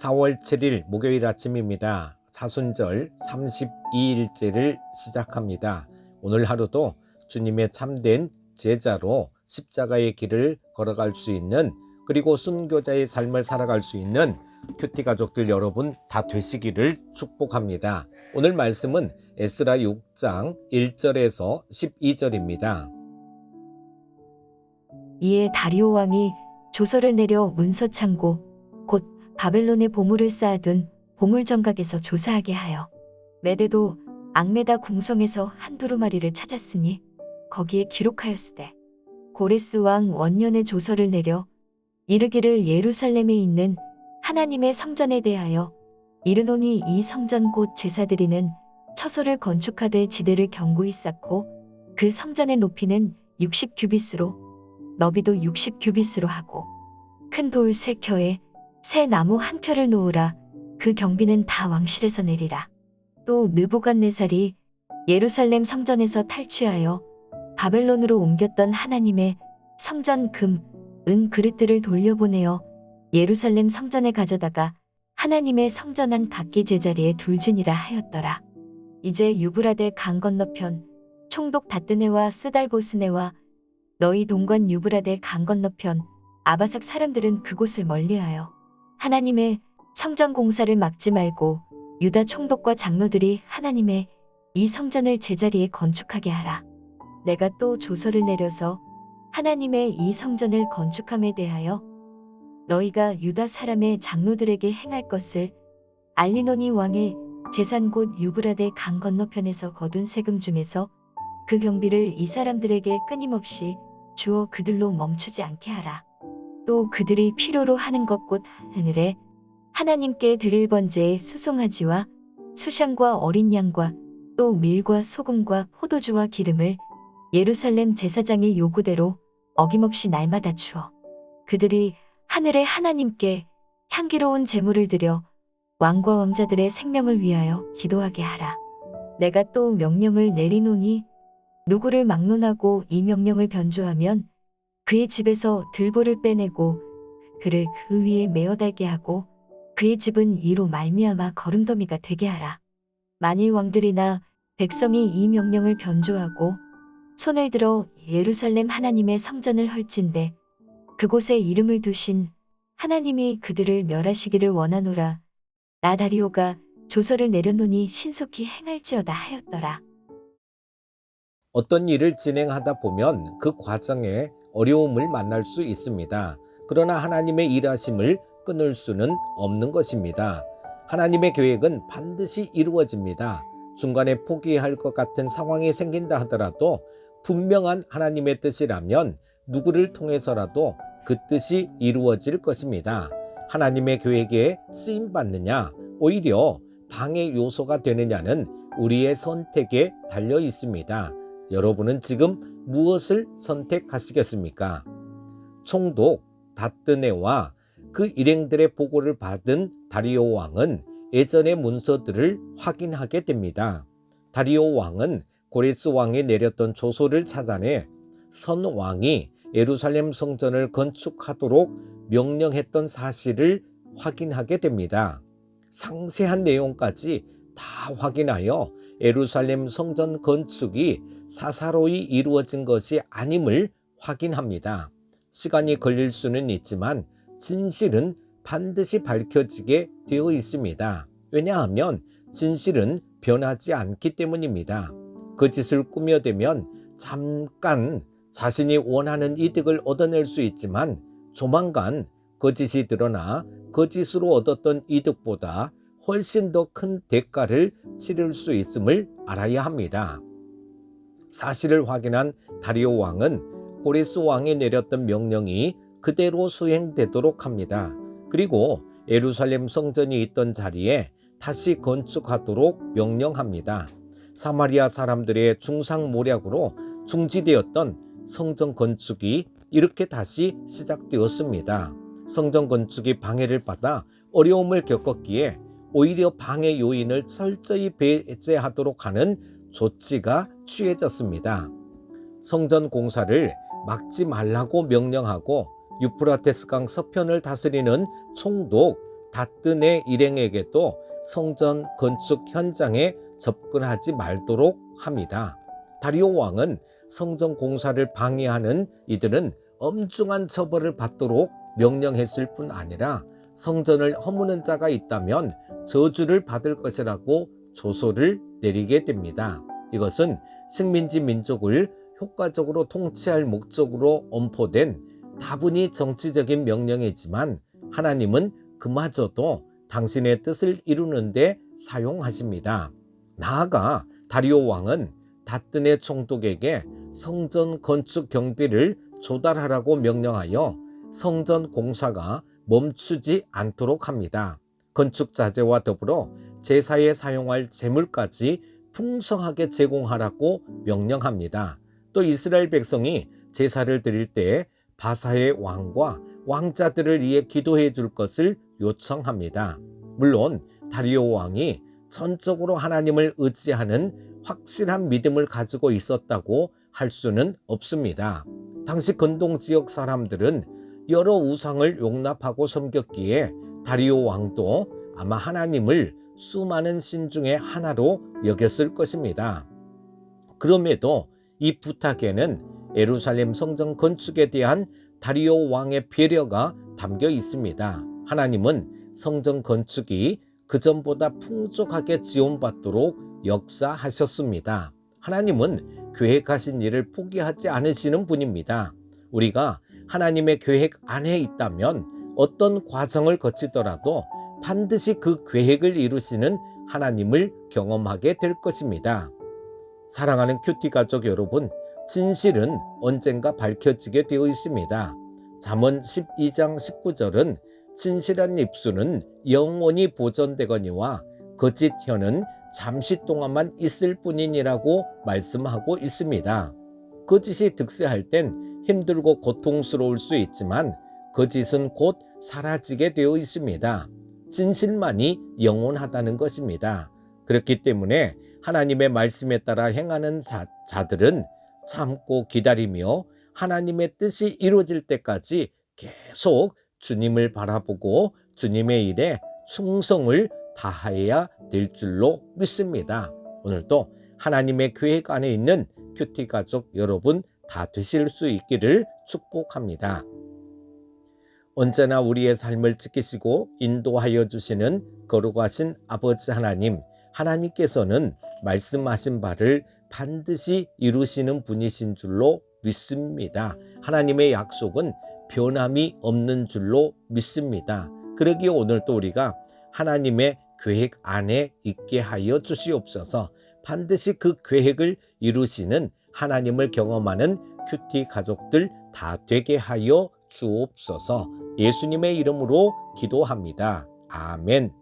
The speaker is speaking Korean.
4월 7일 목요일 아침입니다. 사순절 32일째를 시작합니다. 오늘 하루도 주님의 참된 제자로 십자가의 길을 걸어갈 수 있는, 그리고 순교자의 삶을 살아갈 수 있는 큐티 가족들 여러분 다 되시기를 축복합니다. 오늘 말씀은 에스라 6장 1절에서 12절입니다. 이에 다리오 왕이 조서를 내려 문서 창고 곧 바벨론에 보물을 쌓아둔 보물정각에서 조사하게 하여 메대도 앙메다 궁성에서 한 두루마리를 찾았으니 거기에 기록하였으되, 고레스 왕 원년에 조서를 내려 이르기를 예루살렘에 있는 하나님의 성전에 대하여 이르노니 이 성전 곧 제사드리는 처소를 건축하되 지대를 견고히 쌓고 그 성전의 높이는 60규빗으로 너비도 60규빗으로 하고 큰 돌 3켜에 새 나무 1켜를 놓으라. 그 경비는 다 왕실에서 내리라. 또 느부갓네살이 예루살렘 성전에서 탈취하여 바벨론으로 옮겼던 하나님의 성전 금, 은 그릇들을 돌려보내어 예루살렘 성전에 가져다가 하나님의 성전 안 각기 제자리에 둘지니라 하였더라. 이제 유브라데 강 건너편 총독 다뜨네와 스달보스네와 너희 동관 유브라데 강 건너편 아바삭 사람들은 그곳을 멀리하여 하나님의 성전 공사를 막지 말고 유다 총독과 장로들이 하나님의 이 성전을 제자리에 건축하게 하라. 내가 또 조서를 내려서 하나님의 이 성전을 건축함에 대하여 너희가 유다 사람의 장로들에게 행할 것을 알리노니 왕의 재산 곧 유브라데 강 건너편에서 거둔 세금 중에서 그 경비를 이 사람들에게 끊임없이 주어 그들로 멈추지 않게 하라. 또 그들이 필요로 하는 것 곧 하늘에 하나님께 드릴 번제의 수송아지와 수샹과 어린 양과 또 밀과 소금과 포도주와 기름을 예루살렘 제사장의 요구대로 어김없이 날마다 주어 그들이 하늘의 하나님께 향기로운 제물을 드려 왕과 왕자들의 생명을 위하여 기도하게 하라. 내가 또 명령을 내리노니 누구를 막론하고 이 명령을 변조하면 그의 집에서 들보를 빼내고 그를 그 위에 메어 달게 하고 그의 집은 이로 말미암아 거름더미가 되게 하라. 만일 왕들이나 백성이 이 명령을 변조하고 손을 들어 예루살렘 하나님의 성전을 헐진대 그곳에 이름을 두신 하나님이 그들을 멸하시기를 원하노라. 나 다리오가 조서를 내려놓으니 신속히 행할지어다 하였더라. 어떤 일을 진행하다 보면 그 과정에 어려움을 만날 수 있습니다. 그러나 하나님의 일하심을 끊을 수는 없는 것입니다. 하나님의 계획은 반드시 이루어집니다. 중간에 포기할 것 같은 상황이 생긴다 하더라도 분명한 하나님의 뜻이라면 누구를 통해서라도 그 뜻이 이루어질 것입니다. 하나님의 계획에 쓰임받느냐, 오히려 방해 요소가 되느냐는 우리의 선택에 달려 있습니다. 여러분은 지금 무엇을 선택하시겠습니까? 총독 다뜨네와 그 일행들의 보고를 받은 다리오 왕은 예전의 문서들을 확인하게 됩니다. 다리오 왕은 고레스 왕이 내렸던 조서를 찾아내 선 왕이 예루살렘 성전을 건축하도록 명령했던 사실을 확인하게 됩니다. 상세한 내용까지 다 확인하여 예루살렘 성전 건축이 사사로이 이루어진 것이 아님을 확인합니다. 시간이 걸릴 수는 있지만 진실은 반드시 밝혀지게 되어 있습니다. 왜냐하면 진실은 변하지 않기 때문입니다. 거짓을 꾸며대면 잠깐 자신이 원하는 이득을 얻어낼 수 있지만 조만간 거짓이 드러나 거짓으로 얻었던 이득보다 훨씬 더 큰 대가를 치를 수 있음을 알아야 합니다. 사실을 확인한 다리오 왕은 고레스 왕이 내렸던 명령이 그대로 수행되도록 합니다. 그리고 예루살렘 성전이 있던 자리에 다시 건축하도록 명령합니다. 사마리아 사람들의 중상모략으로 중지되었던 성전 건축이 이렇게 다시 시작되었습니다. 성전 건축이 방해를 받아 어려움을 겪었기에 오히려 방해 요인을 철저히 배제하도록 하는 조치가 취해졌습니다. 성전 공사를 막지 말라고 명령하고 유프라테스강 서편을 다스리는 총독 닷든의 일행에게도 성전 건축 현장에 접근하지 말도록 합니다. 다리오 왕은 성전 공사를 방해하는 이들은 엄중한 처벌을 받도록 명령했을 뿐 아니라 성전을 허무는 자가 있다면 저주를 받을 것이라고 조소를 내리게 됩니다. 이것은 식민지 민족을 효과적으로 통치할 목적으로 엄포된 다분히 정치적인 명령이지만 하나님은 그마저도 당신의 뜻을 이루는 데 사용하십니다. 나아가 다리오 왕은 닷든의 총독에게 성전 건축 경비를 조달하라고 명령하여 성전 공사가 멈추지 않도록 합니다. 건축 자재와 더불어 제사에 사용할 제물까지 풍성하게 제공하라고 명령합니다. 또 이스라엘 백성이 제사를 드릴 때 바사의 왕과 왕자들을 위해 기도해 줄 것을 요청합니다. 물론 다리오 왕이 전적으로 하나님을 의지하는 확실한 믿음을 가지고 있었다고 할 수는 없습니다. 당시 근동 지역 사람들은 여러 우상을 용납하고 섬겼기에 다리오 왕도 아마 하나님을 수많은 신 중에 하나로 여겼을 것입니다. 그럼에도 이 부탁에는 예루살렘 성전 건축에 대한 다리오 왕의 배려가 담겨 있습니다. 하나님은 성전 건축이 그전보다 풍족하게 지원받도록 역사하셨습니다. 하나님은 계획하신 일을 포기하지 않으시는 분입니다. 우리가 하나님의 계획 안에 있다면 어떤 과정을 거치더라도 반드시 그 계획을 이루시는 하나님을 경험하게 될 것입니다. 사랑하는 큐티 가족 여러분, 진실은 언젠가 밝혀지게 되어 있습니다. 잠언 12장 19절은 진실한 입술은 영원히 보존되거니와 거짓 혀는 잠시 동안만 있을 뿐이니라고 말씀하고 있습니다. 거짓이 득세할 땐 힘들고 고통스러울 수 있지만 거짓은 곧 사라지게 되어 있습니다. 진실만이 영원하다는 것입니다. 그렇기 때문에 하나님의 말씀에 따라 행하는 자들은 참고 기다리며 하나님의 뜻이 이루어질 때까지 계속 주님을 바라보고 주님의 일에 충성을 다해야 될 줄로 믿습니다. 오늘도 하나님의 계획 안에 있는 큐티 가족 여러분 다 되실 수 있기를 축복합니다. 언제나 우리의 삶을 지키시고 인도하여 주시는 거룩하신 아버지 하나님, 하나님께서는 말씀하신 바를 반드시 이루시는 분이신 줄로 믿습니다. 하나님의 약속은 변함이 없는 줄로 믿습니다. 그러기에 오늘도 우리가 하나님의 계획 안에 있게 하여 주시옵소서. 반드시 그 계획을 이루시는 하나님을 경험하는 큐티 가족들 다 되게 하여 주옵소서. 예수님의 이름으로 기도합니다. 아멘.